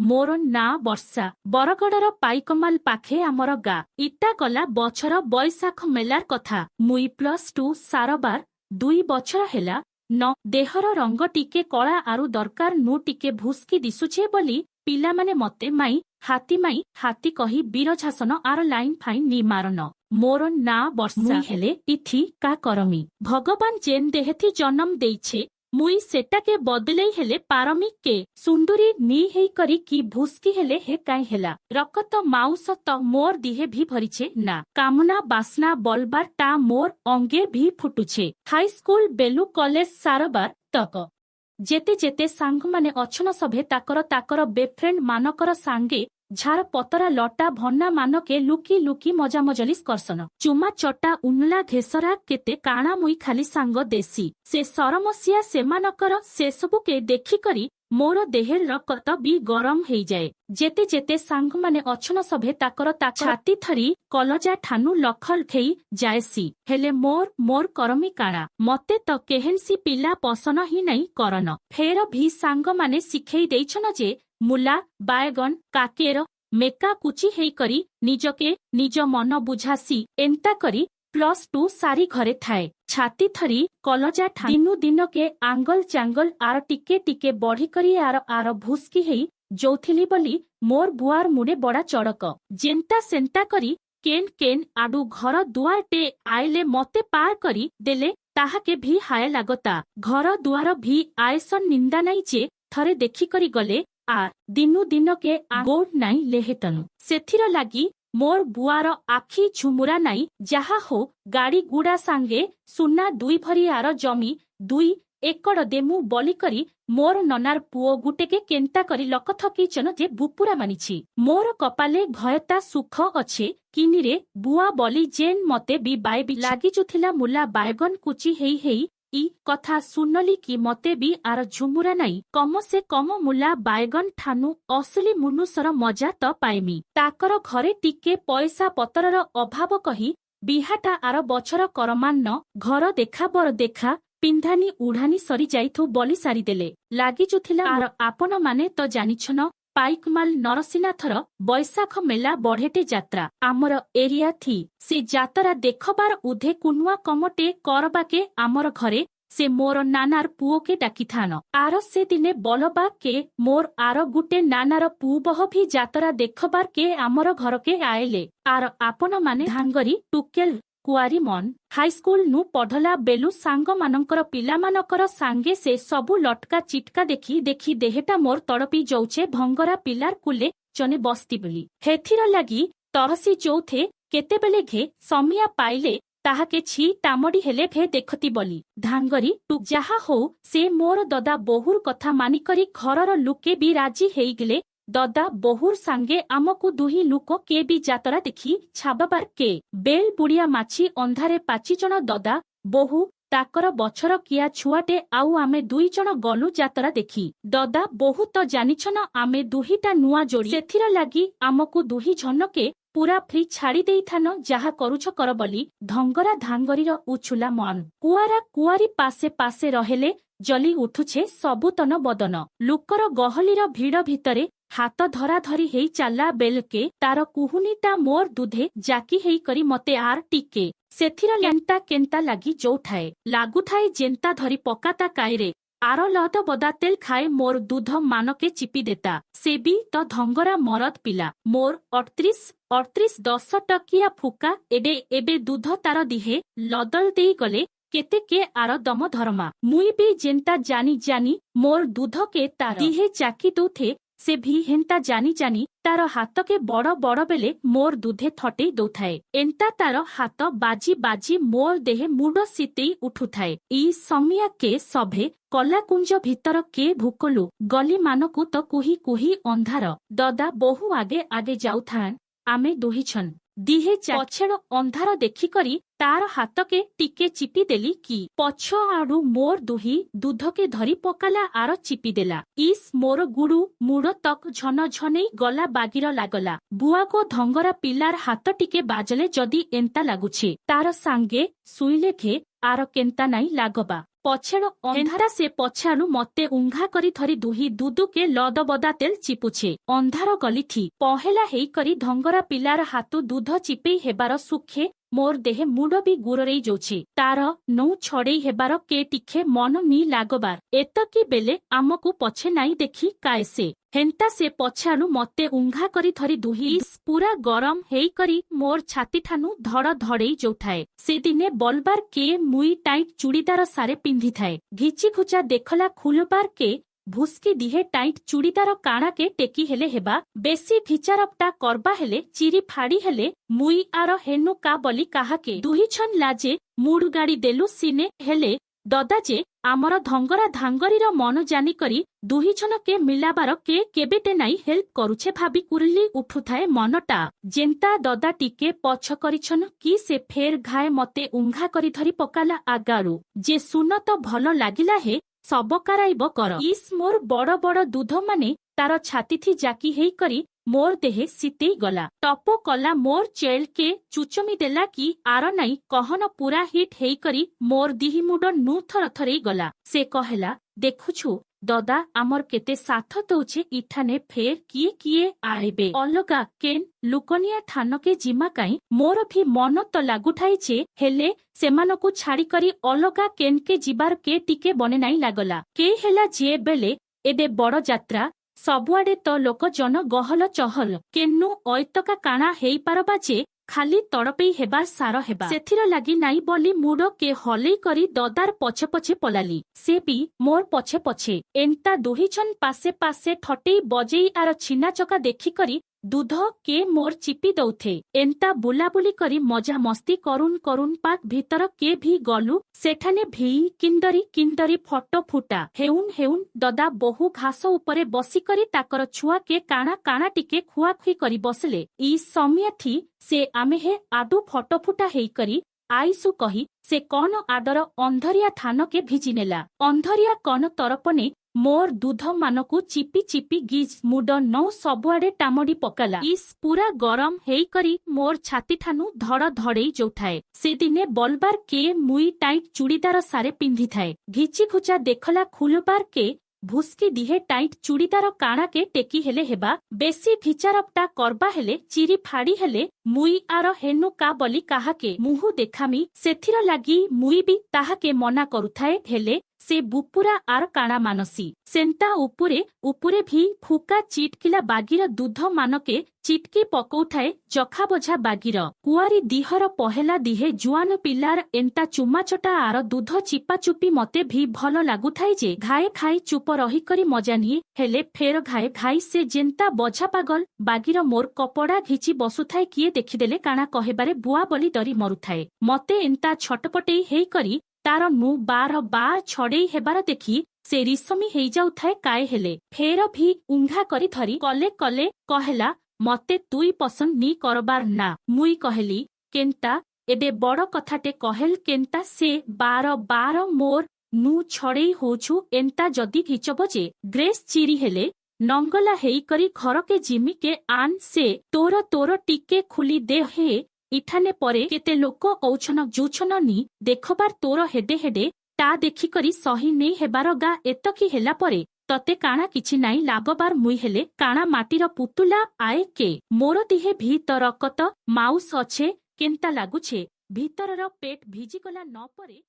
मोर ना वर्षा बरगड़र पाइकमाल पाखे आमर गा इटा गला बछर बैशाख मेलार कथा मुई +2 सारबार 2 बछर हेला न देहर रंग टिके कला आरु दरकार नु टिके भुस्की दिसुछे बोली पिला माने मते माई हाती कही बीरझासन आर लाइन फाइन नी मारन मोर ना वर्षा हेले इथि का करमी भगवान जेन देहेथि जन्म देइछे मुई सेटाके बदलै हेले पारमी के सुंदरी नी हेई करी की भुस्की हेले हे काई हेला रकत माउस त मोर दिहे भी भरिछे ना कामना बासना बलबार टा मोर अंगे भी फुटुछे हाई स्कूल बेलू कॉलेज सारबार तक जेते जेते सांग माने अछन सभे ताकर बेफ्रेंड मानकर सांगे झार पतरा लटा भन्ना मानके लुकी लुकी मजा मजलिस करसन चुमा चटा उनला घेसरा केते काणा मुई खाली सांग देसी से सरमसिया सेमानकर से सबु के देखि करी मोर देहेर रकत भी गरम हेई जाए जेते जेते सांग माने अछन सभे ताकर छाती थरी कलजा ठानु लखल खेई जाएसी हेले मोर करमी काणा मते त केहेनसी पिला पसन ही नहीं करन फेर भी सांग माने सिखेई देइछन जे मुला बायगन काकेर मेका कुची हेई करी निजके निज मन बुझासी एंता करी +2 सारी घरे थाए छाती थरी कलजा दिनु दिन के आंगल चांगल आर टिके टिके बढ़ी करी आर भुस्की हेई जोथिली बोली मोर बुआर मुड़े बड़ा चड़क जेंता सेंता करी केन केन आडू घर दुआर टे आइले मते पार करी देले ताहाके भी हाय लागता घर दुआर भी आयसन निंदा नहीं जे थरे देखी करी गले आर दिनु दिन के गोड़ नाई लेहेतनु सेथिर लागी मोर बुआर आखी झुमुरा नाई जहा हो गाड़ी गुड़ा सांगे सुना 2 भरी आर जमी 2 एकड़ देमु बली करी मोर ननार पुओ गुटेके केंता करी लक थकीचन जे बुपुरा मानिछि मोर कपाले भयता सुख अच्छे किनिरे बुआ बली जेन मते भी बाय भी लागी जुथिला मुला बायगन कुची हेई हेई ई कथा सुनली कि मते भी आर झुमुरा नाई कम से कम मुला बायगन ठानु असली मुनुसर मजा त पाएमी ताकर घरे टिके पैसा पतरर अभाव कही बिहाटा आर बछर करमान्न घर देखा बर देखा पिंधानी उड़ानी सरी जाइथु बली सारी देले लागी जुथिला आर आपण माने त जानिछन पाइकमाल नरसिंहनाथर बैशाख मेला बढ़ेटे जात्रा आमर एरिया थी से जातरा देखबार उधे कुनुआ कमटे करबाके आमर घरे से मोर नानार पुओ के डाकी थान आर से दिने बलबा के मोर आर गुटे नानार पुबह भी जातरा देखबार के आमर घर के आएले आर आपण माने धांगरी टुकेल कुआरी मन हाईस्कूल नु पढ़ला बेलू सांग मानकर पिला मानकर सांगे से सबु लटका चिटका देखी देखी देहेटा मोर तड़पी जाउछे भंगरा पिलार कुले जने बस्ती बोली हेथिर लागी तरसी जोथे केतेबेले घे समिया पाइले ताहाके छी टामडी हेले भे देखती बोली धांगरी टू जहा हो से मोर ददा बहुर कथा मानिकरी घरर लुके भी राजी हेइगले ददा बहुर सांगे आमकु दुही लुको के भी जातरा देखी छाबाबार के बेल बुड़िया माछी अंधारे 5 जन ददा बहु ताकर बछर किया छुआटे आउ आमे 2 जन गलु जातरा देखी ददा बहु तो जानिछन आमे दुहीटा नुआ जोड़ी सेथिर लागी आमकु दुही झनके पूरा फ्री छाड़ी देई थान जहा करूछ कर बोली धंगरा धांगरीर उछुला मन कुआरा कुआरी पासे पासे रहेले जली उठुछे सबुतन बदन लुकर गहलीर भीड़ भितरे हाथ धरा धरी हेई चाला बेलके तार कुहुनीटा मोर दुधे जाकी हेई करी मते आर टिके सेथिर लेंटा केंता लागी जोठाए लागुथाए जेंता धरी पकाता कायरे आर लद बदा तेल खाए मोर दूध मानके चिपी देता से भी तो धंगरा मरद पिला मोर 38 10 टकिया फुका एबे दूध तार दिहे लदल देई गले केते के आर दम धरमा मुई भी जेंता जानी जानी मोर दूध के तार दिहे चाकी दोथे से भी हेंता जानी जानी तार हाथ के बड़ बड़ बेले मोर दुधे थटे दौथाए एंता तार हाथ बाजी बाजी मोर देहे मुड सीतेई उठुथाए ई समिया के सभे कलाकुंज भीतर के भूकलु गली मानकु तो कुही कुही अंधार ददा बहु आगे आगे जाउथान आमे दुहिछन दिहे पछेड़ अंधार देखी करी तार हाथ के टिके चिपी देली कि पछ आड़ू मोर दुही दूध के धरी पकाला आर चिपी देला इस मोर गुड़ू मुड़ तक झन झनै गला बागिर लागला बुआ को धंगरा पिलार हाथ टिके बाजले जदी एंता लागुछे तार सांगे सुइले घे आर केन्ता नाई लागबा पछेड़ अंधारा से पछाणु मते उंघा करी धरी दुही दुदुके लदबदा तेल चिपुछे अंधार गलिथि पहेला हेई करी धंगरा पिलार हातु दूध चिपेई हेबार सुखे मोर देहे मुड़ भी गुररेई जोछे तार नौ छड़ेई हेबार के टिखे मन नी लागबार एतकी बेले आमकु पछे नाई देखी काएसे हेन्ता से पछाणु मते उंघा करी धरी दुही पूरा गरम हेई करी मोर छाती ठानु धड़ धड़ेई जोठाए से दिने बलबार के मुई टाइट चूड़ीदार सारे पिंधि थाए घिची घुचा देखला खुलबार के भुस्की दिहे टाइट चूड़ीदार काणा के टेकी हेले हेबा बेसी भिचारपटा करबा हेले चिरी फाड़ी हेले मुई आर हेनु का बली काहाके दुही छन लाजे मुड़ गाड़ी देलु सिने हेले ददा जे आमर धंगरा धांगरीर मन जानी करी दुही छन के मिलाबार के केबेटे नाई हेल्प करुछे भाबी कुरली उठुथाए मनटा जेंता ददा टिके पछ करिछन कि से फेर घाए मते उंघा करी धरी पकाला आगारू जे सुन तो भल लागिला हे सब कराइब कर इस मोर बड़ बड़ दूध माने तार छाती थी जाकी हेई करी मोर देहे सीतेई गला टपो कला मोर चेल के चुचमी देला कि आर नाई कहन पूरा हिट हेई करी मोर दिही मुड नु थर थरई गला से कहला देखुछु ददा आमर केते साथ दउछे इठाने फेर किए आइबे अलगा केन लुकनिया ठान के जिमा काई मोर भी मन तो लागुठाइछे हेले सेमानकु छाड़ी करी अलगा केन के जिबार के टिके बने नाई लागला के हेला जे बेले एबे बड़ जात्रा सबुआडे तो लोक जन गहल चहल केन्नु ऐतका काणा हेई पारबा जे खाली तड़पेई हेबार सार हेबा सेथिर लागी नाई बोली मुड़ के हलेई करी ददार पछे पछे पलाली से भी मोर पछे पछे एन्ता दुहीछन पासे पासे ठटेई बजेई आर छिना चका देखी करी दूध के मोर चिपी दउथे एन्ता बुलाबुली करी मजा मस्ती करुन करुन पाक भीतर के भी गलु सेठाने भी किंदरी फटो फुटा हेउन ददा बहु घास उपरे बसी करी ताकर छुआ के काणा काणा टिके खुआखुई करी बसले ई समियाठी से आमे हे आदु फटो फुटा हेई करी आईसु कही से कौन आदर अंधरिया थान के भिजी नेला अंधरिया कौन तरपने मोर दूध मानकु चिपी चिपी गिज मुड नौ सबुआडे टामडी पकाला इस पूरा गरम हेई करी मोर छाती ठानु धड़ धड़ेई जोठाए से दिने बलबार के मुई टाइट चूड़ीदार सारे पिंधि थाए घिची घुचा देखला खुलबार के भुस्की दिहे टाइट चूड़ीदार काणा के टेकी हेले हेबा बेसी भिचारपटा करबा हेले चिरी फाड़ी हेले मुई आर हेनु का बली काहाके मुहु देखामी सेथिर लागी मुई भी ताहाके मना करुथाए हेले से बुपुरा आर काणा मानसी सेंता उपुरे भी फुका चिटकिला बागीर दूध मानके चिटकी पकौठाए जखा बझा बागीर कुआरी दिहर पहेला दिहे जुआन पिलार एंता चुमाचटा आर दूध चिपा चुपी मते भी भल लागुथाए जे घाए खाई चुप रही करी मजा निए हेले फेर घाए घाई से जेंता बझा पागल बागीर मोर कपड़ा घिची बसुथाए किए देखिदेले काणा कहेबारे बुआ बोली डरी मरुथाए मते एंता छटपटेई हेई करी तार नु बार छड़ेई हेबार देखी से रिसमी हेई जाउथाए काए हेले फेर भी उंघा करी धरी कले कहेला मते तुई पसंद नी करबार ना मुई कहली केन्ता एबे बड़ कथाटे कहेल केन्ता से बार मोर नु छड़ेई होछु एन्ता जदी घिचब जे ग्रेस चिरी हेले नंगला हेई करी घर के जिमी के आन से तोर टिके खुली दे हे इठाने परे केते लोक औछन जुछन नी देखबार तोर हेडे ता देखी करी सही नहीं हेबार गा एतकी हेला परे तते काणा किछि नाई लागबार मुई हेले काणा माटीर पुतुला आए के मोर दिहे भीतर कत माउस अच्छे केन्ता लागुछे भीतरर पेट भिजी गला न परे।